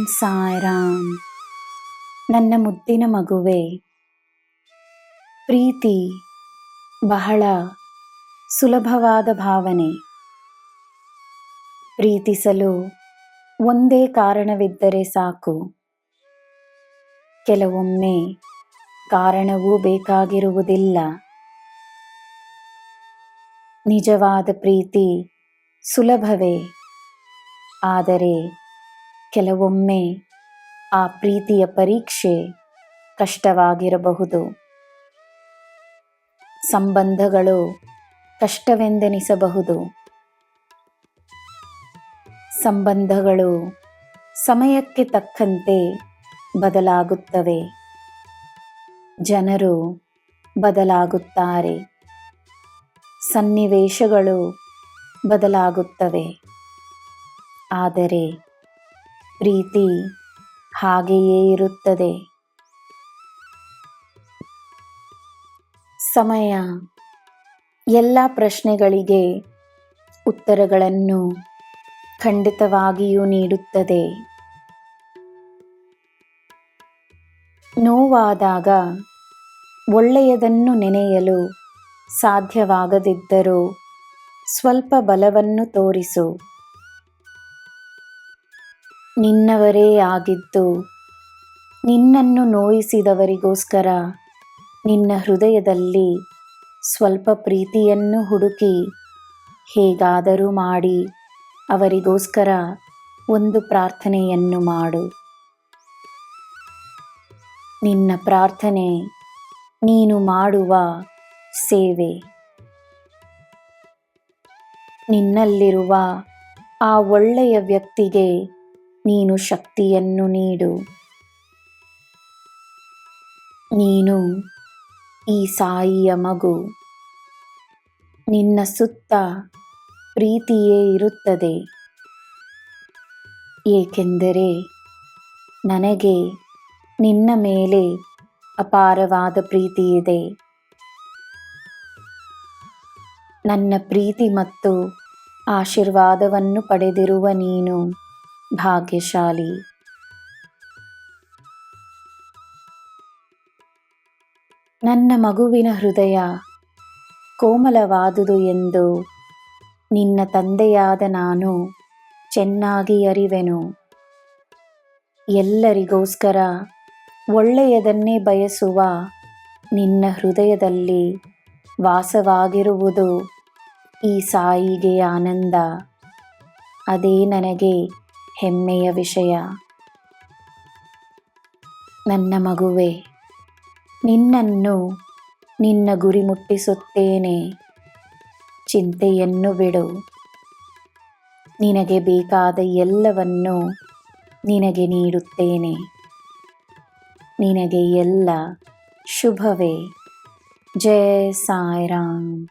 ಸಾಯಿರಾಮ್. ನನ್ನ ಮುದ್ದಿನ ಮಗುವೆ, ಪ್ರೀತಿ ಬಹಳ ಸುಲಭವಾದ ಭಾವನೆ. ಪ್ರೀತಿಸಲು ಒಂದೇ ಕಾರಣವಿದ್ದರೆ ಸಾಕು. ಕೆಲವೊಮ್ಮೆ ಕಾರಣವೂ ಬೇಕಾಗಿರುವುದಿಲ್ಲ. ನಿಜವಾದ ಪ್ರೀತಿ ಸುಲಭವೇ, ಆದರೆ ಕೆಲವೊಮ್ಮೆ ಆ ಪ್ರೀತಿಯ ಪರೀಕ್ಷೆ ಕಷ್ಟವಾಗಿರಬಹುದು. ಸಂಬಂಧಗಳು ಕಷ್ಟವೆಂದೆನಿಸಬಹುದು. ಸಂಬಂಧಗಳು ಸಮಯಕ್ಕೆ ತಕ್ಕಂತೆ ಬದಲಾಗುತ್ತವೆ. ಜನರು ಬದಲಾಗುತ್ತಾರೆ. ಸನ್ನಿವೇಶಗಳು ಬದಲಾಗುತ್ತವೆ. ಆದರೆ ಪ್ರೀತಿ ಹಾಗೆಯೇ ಇರುತ್ತದೆ. ಸಮಯ ಎಲ್ಲ ಪ್ರಶ್ನೆಗಳಿಗೆ ಉತ್ತರಗಳನ್ನು ಖಂಡಿತವಾಗಿಯೂ ನೀಡುತ್ತದೆ. ನೋವಾದಾಗ ಒಳ್ಳೆಯದನ್ನು ನೆನೆಯಲು ಸಾಧ್ಯವಾಗದಿದ್ದರೂ ಸ್ವಲ್ಪ ಬಲವನ್ನು ತೋರಿಸು. ನಿನ್ನವರೇ ಆಗಿದ್ದು ನಿನ್ನನ್ನು ನೋಯಿಸಿದವರಿಗೋಸ್ಕರ ನಿನ್ನ ಹೃದಯದಲ್ಲಿ ಸ್ವಲ್ಪ ಪ್ರೀತಿಯನ್ನು ಹುಡುಕಿ ಹೇಗಾದರೂ ಮಾಡಿ ಅವರಿಗೋಸ್ಕರ ಒಂದು ಪ್ರಾರ್ಥನೆಯನ್ನು ಮಾಡು. ನಿನ್ನ ಪ್ರಾರ್ಥನೆ ನೀನು ಮಾಡುವ ಸೇವೆ. ನಿನ್ನಲ್ಲಿರುವ ಆ ಒಳ್ಳೆಯ ವ್ಯಕ್ತಿಗೆ ನೀನು ಶಕ್ತಿಯನ್ನು ನೀಡು. ನೀನು ಈ ಸಾಯಿಯ ಮಗು. ನಿನ್ನ ಸುತ್ತ ಪ್ರೀತಿಯೇ ಇರುತ್ತದೆ. ಏಕೆಂದರೆ ನನಗೆ ನಿನ್ನ ಮೇಲೆ ಅಪಾರವಾದ ಪ್ರೀತಿ ಇದೆ. ನನ್ನ ಪ್ರೀತಿ ಮತ್ತು ಆಶೀರ್ವಾದವನ್ನು ಪಡೆದಿರುವ ನೀನು ಭಾಗ್ಯಶಾಲಿ. ನನ್ನ ಮಗುವಿನ ಹೃದಯ ಕೋಮಲವಾದುದು ಎಂದು ನಿನ್ನ ತಂದೆಯಾದ ನಾನು ಚೆನ್ನಾಗಿ ಅರಿವೆನು. ಎಲ್ಲರಿಗೋಸ್ಕರ ಒಳ್ಳೆಯದನ್ನೇ ಬಯಸುವ ನಿನ್ನ ಹೃದಯದಲ್ಲಿ ವಾಸವಾಗಿರುವುದು ಈ ಸಾಯಿಗೆ ಆನಂದ. ಅದೇ ನನಗೆ ಹೆಮ್ಮೆಯ ವಿಷಯ. ನನ್ನ ಮಗುವೆ, ನಿನ್ನನ್ನು ನಿನ್ನ ಗುರಿ ಮುಟ್ಟಿಸುತ್ತೇನೆ. ಚಿಂತೆಯನ್ನು ಬಿಡು. ನಿನಗೆ ಬೇಕಾದ ಎಲ್ಲವನ್ನು ನಿನಗೆ ನೀಡುತ್ತೇನೆ. ನಿನಗೆ ಎಲ್ಲ ಶುಭವೇ. ಜೈ ಸಾಯಿರಾಮ್.